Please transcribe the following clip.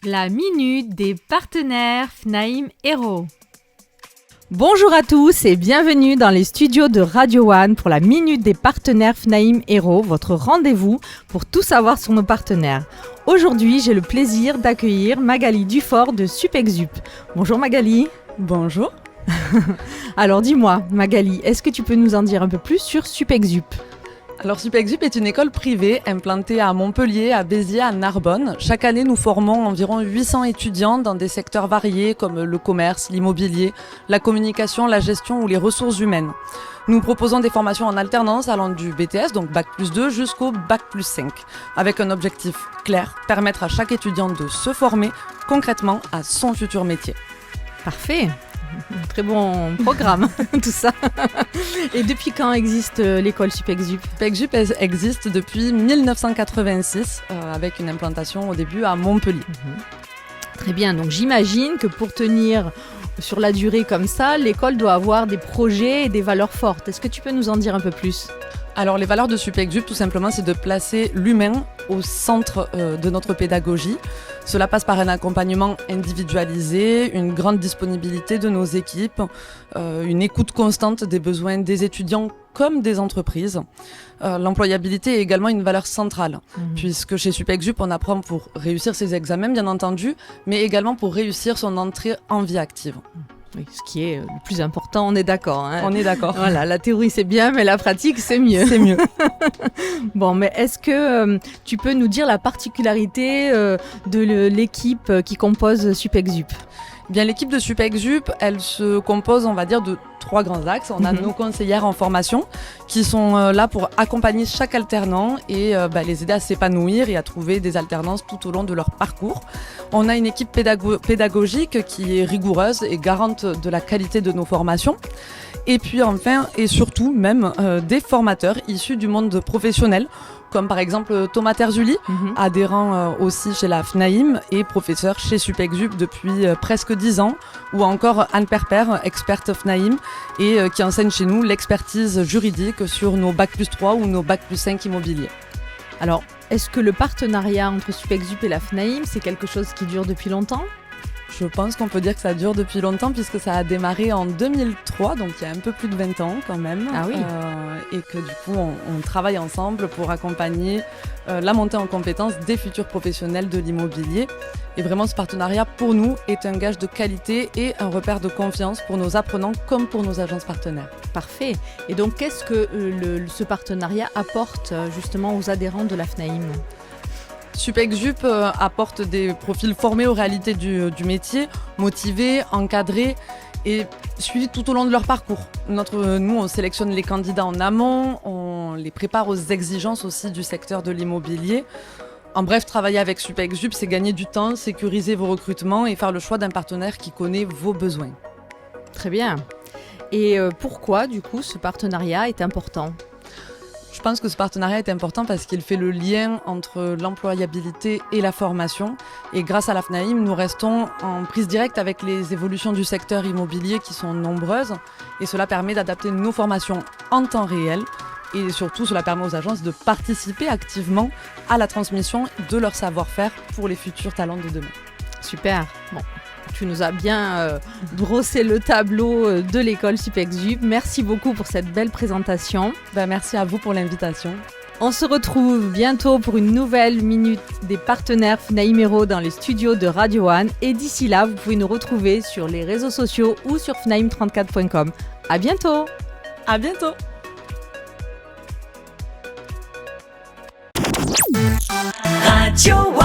La minute des partenaires FNAIM Héros. Bonjour à tous et bienvenue dans les studios de Radio One pour la minute des partenaires FNAIM Héros, votre rendez-vous pour tout savoir sur nos partenaires. Aujourd'hui, j'ai le plaisir d'accueillir Magali Dufort de Supexup. Bonjour Magali. Bonjour. Alors dis-moi Magali, est-ce que tu peux nous en dire un peu plus sur Supexup ? Alors Supexup est une école privée implantée à Montpellier, à Béziers, à Narbonne. Chaque année, nous formons environ 800 étudiants dans des secteurs variés comme le commerce, l'immobilier, la communication, la gestion ou les ressources humaines. Nous proposons des formations en alternance allant du BTS, donc Bac+2, jusqu'au Bac+5, avec un objectif clair, permettre à chaque étudiant de se former concrètement à son futur métier. Parfait. Très bon programme, tout ça. Et depuis quand existe l'école Supexup ? Supexup existe depuis 1986, avec une implantation au début à Montpellier. Très bien, donc j'imagine que pour tenir sur la durée comme ça, l'école doit avoir des projets et des valeurs fortes. Est-ce que tu peux nous en dire un peu plus ? Alors les valeurs de Supexup, tout simplement, c'est de placer l'humain au centre de notre pédagogie. Cela passe par un accompagnement individualisé, une grande disponibilité de nos équipes, une écoute constante des besoins des étudiants comme des entreprises. L'employabilité est également une valeur centrale, puisque chez Supexup, on apprend pour réussir ses examens, bien entendu, mais également pour réussir son entrée en vie active. Oui, ce qui est le plus important, on est d'accord. Hein. On est d'accord. Voilà, la théorie c'est bien, mais la pratique c'est mieux. C'est mieux. Bon, mais est-ce que tu peux nous dire la particularité de l'équipe qui compose Supexup ? Bien, l'équipe de Supexup, elle se compose, on va dire, de 3 grands axes. On a nos conseillères en formation qui sont là pour accompagner chaque alternant et les aider à s'épanouir et à trouver des alternances tout au long de leur parcours. On a une équipe pédagogique qui est rigoureuse et garante de la qualité de nos formations. Et puis enfin, et surtout même, des formateurs issus du monde professionnel, comme par exemple Thomas Terzulli, adhérent aussi chez la FNAIM et professeur chez Supexup depuis presque 10 ans, ou encore Anne Perper, experte FNAIM, et qui enseigne chez nous l'expertise juridique sur nos Bac+3 ou nos Bac+5 immobiliers. Alors, est-ce que le partenariat entre Supexup et la FNAIM, c'est quelque chose qui dure depuis longtemps ? Je pense qu'on peut dire que ça dure depuis longtemps puisque ça a démarré en 2003, donc il y a un peu plus de 20 ans quand même. Ah oui. Et que du coup, on travaille ensemble pour accompagner la montée en compétences des futurs professionnels de l'immobilier. Et vraiment, ce partenariat, pour nous, est un gage de qualité et un repère de confiance pour nos apprenants comme pour nos agences partenaires. Parfait. Et donc, qu'est-ce que ce partenariat apporte justement aux adhérents de la FNAIM ? Supexup apporte des profils formés aux réalités du métier, motivés, encadrés et suivis tout au long de leur parcours. Nous, on sélectionne les candidats en amont, on les prépare aux exigences aussi du secteur de l'immobilier. En bref, travailler avec Supexup, c'est gagner du temps, sécuriser vos recrutements et faire le choix d'un partenaire qui connaît vos besoins. Très bien. Et pourquoi, du coup, ce partenariat est important ? Je pense que ce partenariat est important parce qu'il fait le lien entre l'employabilité et la formation. Et grâce à la FNAIM, nous restons en prise directe avec les évolutions du secteur immobilier qui sont nombreuses. Et cela permet d'adapter nos formations en temps réel. Et surtout, cela permet aux agences de participer activement à la transmission de leur savoir-faire pour les futurs talents de demain. Super. Bon. Tu nous as bien brossé le tableau de l'école Supexup. Merci beaucoup pour cette belle présentation. Merci à vous pour l'invitation. On se retrouve bientôt pour une nouvelle minute des partenaires FNAIM Héros dans les studios de Radio One. Et d'ici là, vous pouvez nous retrouver sur les réseaux sociaux ou sur fnaim34.com. À bientôt. À bientôt. Radio One.